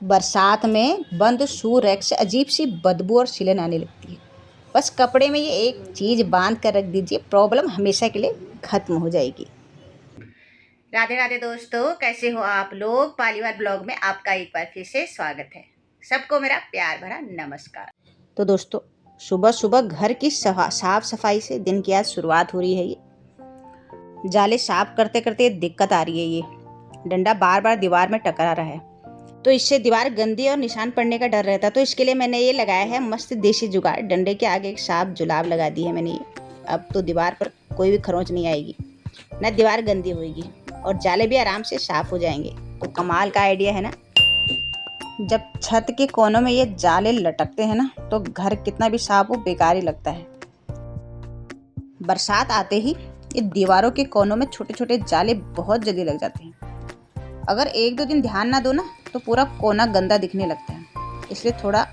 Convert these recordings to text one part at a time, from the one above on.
बरसात में बंद शू रैक से अजीब सी बदबू और सिलन आने लगती है। बस कपड़े में ये एक चीज़ बांध कर रख दीजिए, प्रॉब्लम हमेशा के लिए ख़त्म हो जाएगी। राधे राधे दोस्तों, कैसे हो आप लोग। पालीवाल ब्लॉग में आपका एक बार फिर से स्वागत है। सबको मेरा प्यार भरा नमस्कार। तो दोस्तों, सुबह सुबह घर की साफ सफाई से दिन की आज शुरुआत हो रही है। ये जाले साफ करते करते दिक्कत आ रही है। ये डंडा बार बार दीवार में टकरा रहा है, तो इससे दीवार गंदी और निशान पड़ने का डर रहता। तो इसके लिए मैंने ये लगाया है मस्त देसी जुगाड़। डंडे के आगे एक साफ जुलाब लगा दी है मैंने ये। अब तो दीवार पर कोई भी खरोंच नहीं आएगी, ना दीवार गंदी होगी और जाले भी आराम से साफ हो जाएंगे। तो कमाल का आइडिया है ना। जब छत के कोनों में ये जाले लटकते हैं ना, तो घर कितना भी साफ हो बेकार ही लगता है। बरसात आते ही ये दीवारों के कोनों में छोटे छोटे जाले बहुत जल्दी लग जाते हैं। अगर एक दो दिन ध्यान ना दो ना, तो पूरा कोना गंदा दिखने लगता है। इसलिए थोड़ा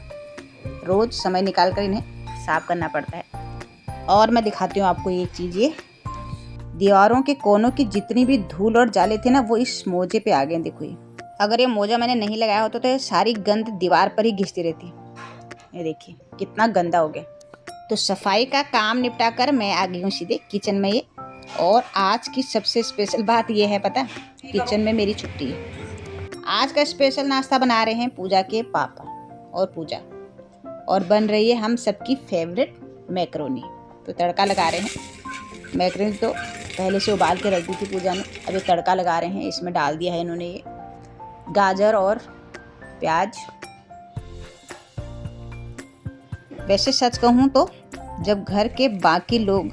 रोज समय निकाल कर इन्हें साफ करना पड़ता है। और मैं दिखाती हूँ आपको ये चीज़। ये दीवारों के कोनों की जितनी भी धूल और जाले थे ना, वो इस मोजे पे आ गए। देखो ये, अगर ये मोजा मैंने नहीं लगाया होता तो ये सारी गंद दीवार पर ही घिसती रहती। ये देखिए कितना गंदा हो गया। तो सफाई का काम निपटा कर मैं आ गई हूँ सीधे किचन में। ये और आज की सबसे स्पेशल बात ये है, पता, किचन में मेरी छुट्टी है। आज का स्पेशल नाश्ता बना रहे हैं पूजा के पापा और पूजा, और बन रही है हम सबकी फेवरेट मैकरोनी। तो तड़का लगा रहे हैं। मैकरोनी तो पहले से उबाल के रख दी थी पूजा ने, अब ये तड़का लगा रहे हैं। इसमें डाल दिया है इन्होंने ये गाजर और प्याज। वैसे सच कहूँ तो जब घर के बाकी लोग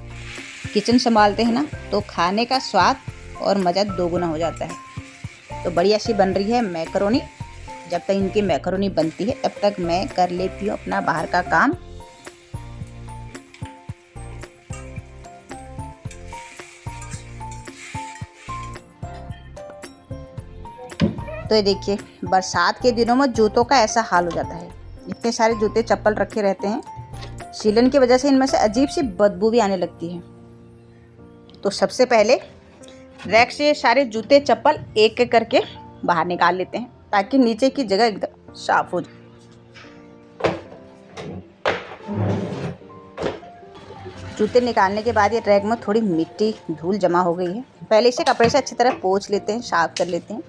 किचन संभालते हैं ना, तो खाने का स्वाद और मज़ा दोगुना हो जाता है। तो बढ़िया सी बन रही है मैकरोनी। जब तक इनकी मैकरोनी बनती है तब तक मैं कर लेती हूँ अपना बाहर का काम। तो ये देखिए, बरसात के दिनों में जूतों का ऐसा हाल हो जाता है। इतने सारे जूते चप्पल रखे रहते हैं, सीलन की वजह से इनमें से अजीब सी बदबू भी आने लगती है। तो सबसे पहले रैक से ये सारे जूते चप्पल एक एक करके बाहर निकाल लेते हैं, ताकि नीचे की जगह एकदम साफ हो जाए। जूते निकालने के बाद ये रैक में थोड़ी मिट्टी धूल जमा हो गई है। पहले इसे कपड़े से अच्छी तरह पोंछ लेते हैं, साफ कर लेते हैं।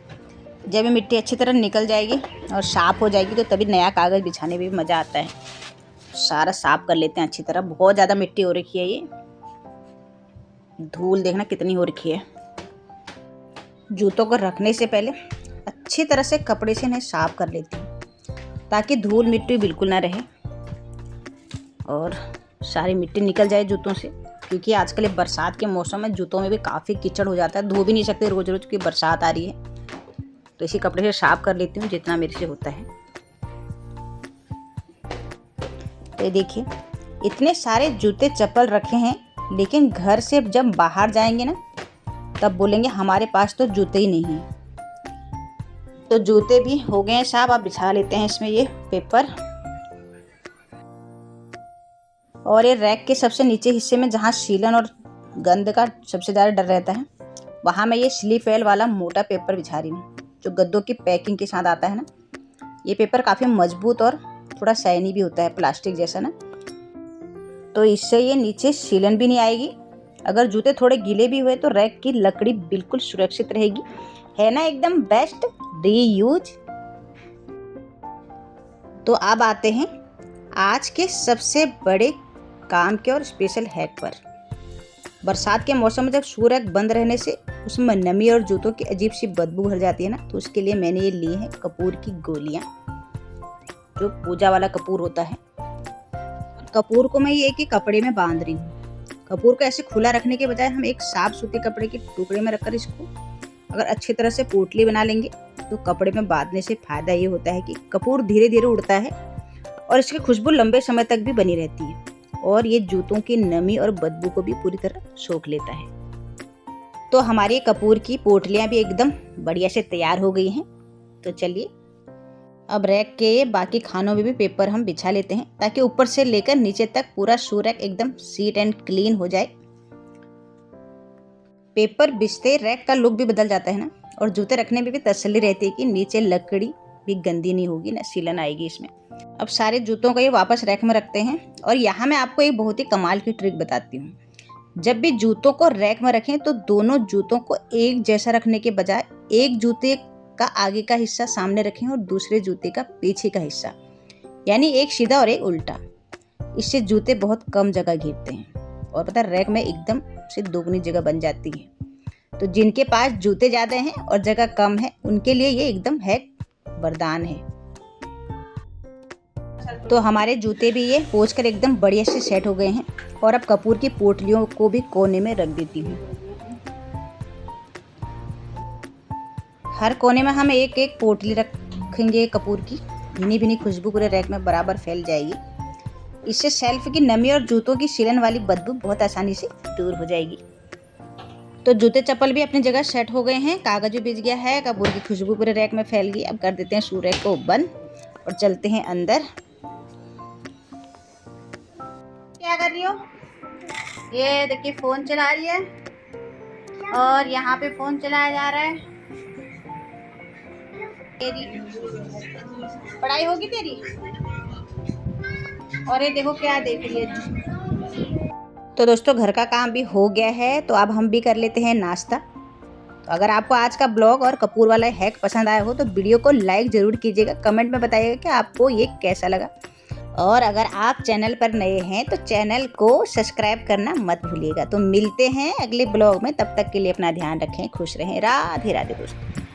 जब ये मिट्टी अच्छी तरह निकल जाएगी और साफ हो जाएगी, तो तभी नया कागज़ बिछाने में भी मज़ा आता है। सारा साफ कर लेते हैं अच्छी तरह। बहुत ज़्यादा मिट्टी हो रखी है। ये धूल देखना कितनी हो रखी है। जूतों को रखने से पहले अच्छी तरह से कपड़े से इन्हें साफ कर लेती हूँ, ताकि धूल मिट्टी बिल्कुल ना रहे और सारी मिट्टी निकल जाए जूतों से। क्योंकि आजकल ये बरसात के मौसम में जूतों में भी काफ़ी कीचड़ हो जाता है। धो भी नहीं सकते रोज़ रोज़, क्योंकि बरसात आ रही है। तो इसी कपड़े से साफ कर लेती हूँ जितना मेरे से होता है। तो ये देखिए, इतने सारे जूते चप्पल रखे हैं, लेकिन घर से जब बाहर जाएंगे ना, तब बोलेंगे हमारे पास तो जूते ही नहीं हैं। तो जूते भी हो गए हैं साफ। आप बिछा लेते हैं इसमें ये पेपर। और ये रैक के सबसे नीचे हिस्से में, जहाँ सीलन और गंद का सबसे ज़्यादा डर रहता है, वहाँ मैं ये स्लीप वेल वाला मोटा पेपर बिछा रही हूँ, जो गद्दों की पैकिंग के साथ आता है ना। ये पेपर काफ़ी मजबूत और थोड़ा शाइनी भी होता है, प्लास्टिक जैसा ना। तो इससे ये नीचे सीलन भी नहीं आएगी। अगर जूते थोड़े गीले भी हुए तो रैक की लकड़ी बिल्कुल सुरक्षित रहेगी। है ना एकदम बेस्ट रीयूज। तो अब आते हैं आज के सबसे बड़े काम के और स्पेशल हैक पर। बरसात के मौसम में जब शू रैक बंद रहने से उसमें नमी और जूतों की अजीब सी बदबू भर जाती है ना, तो उसके लिए मैंने ये ली हैं कपूर की गोलियां, जो पूजा वाला कपूर होता है। कपूर को मैं ये एक ही कपड़े में बांध रही हूँ। कपूर को ऐसे खुला रखने के बजाय हम एक साफ सूती कपड़े के टुकड़े में रखकर इसको अगर अच्छी तरह से पोटली बना लेंगे, तो कपड़े में बांधने से फायदा ये होता है कि कपूर धीरे धीरे उड़ता है और इसकी खुशबू लंबे समय तक भी बनी रहती है, और ये जूतों की नमी और बदबू को भी पूरी तरह सोख लेता है। तो हमारी कपूर की पोटलियाँ भी एकदम बढ़िया से तैयार हो गई हैं। तो चलिए अब रैक के बाकी खानों में भी पेपर हम बिछा लेते हैं, ताकि ऊपर से लेकर नीचे तक पूरा शू रैक एकदम सीट एंड क्लीन हो जाए। पेपर बिछते रैक का लुक भी बदल जाता है ना, और जूते रखने में भी तसल्ली रहती है कि नीचे लकड़ी भी गंदी नहीं होगी, ना सीलन आएगी इसमें। अब सारे जूतों को ये वापस रैक में रखते हैं। और यहाँ मैं आपको एक बहुत ही कमाल की ट्रिक बताती हूँ। जब भी जूतों को रैक में रखें तो दोनों जूतों को एक जैसा रखने के बजाय एक जूते का आगे का हिस्सा सामने रखें और दूसरे जूते का पीछे का हिस्सा, यानी एक सीधा और एक उल्टा। इससे जूते बहुत कम जगह घेरते हैं और पता है रैक में एकदम से दोगुनी जगह बन जाती है। तो जिनके पास जूते ज़्यादा हैं और जगह कम है उनके लिए ये एकदम है वरदान है। तो हमारे जूते भी ये पोंछ कर एकदम बढ़िया से सेट हो गए हैं। और अब कपूर की पोटलियों को भी कोने में रख देती हूँ। हर कोने में हम एक एक पोटली रखेंगे कपूर की। भीनी भीनी खुशबू पूरे रैक में बराबर फैल जाएगी। इससे शेल्फ की नमी और जूतों की सीलन वाली बदबू बहुत आसानी से दूर हो जाएगी। तो जूते चप्पल भी अपनी जगह सेट हो गए हैं, कागज भी बिछ गया है, कपूर की खुशबू पूरे रैक में फैल गई। अब कर देते हैं शू रैक को बंद और चलते हैं अंदर। क्या कर रही हो? ये देखिए फोन चला रही है और यहाँ पे फोन चलाया जा रहा है। तेरी पढ़ाई होगी तेरी? और ये देखो क्या देख रही है। तो दोस्तों घर का काम भी हो गया है, तो अब हम भी कर लेते हैं नाश्ता। तो अगर आपको आज का ब्लॉग और कपूर वाला हैक पसंद आया हो तो वीडियो को लाइक ज़रूर कीजिएगा, कमेंट में बताइएगा कि आपको ये कैसा लगा। और अगर आप चैनल पर नए हैं तो चैनल को सब्सक्राइब करना मत भूलिएगा। तो मिलते हैं अगले ब्लॉग में, तब तक के लिए अपना ध्यान रखें, खुश रहें। राधे राधे दोस्तों।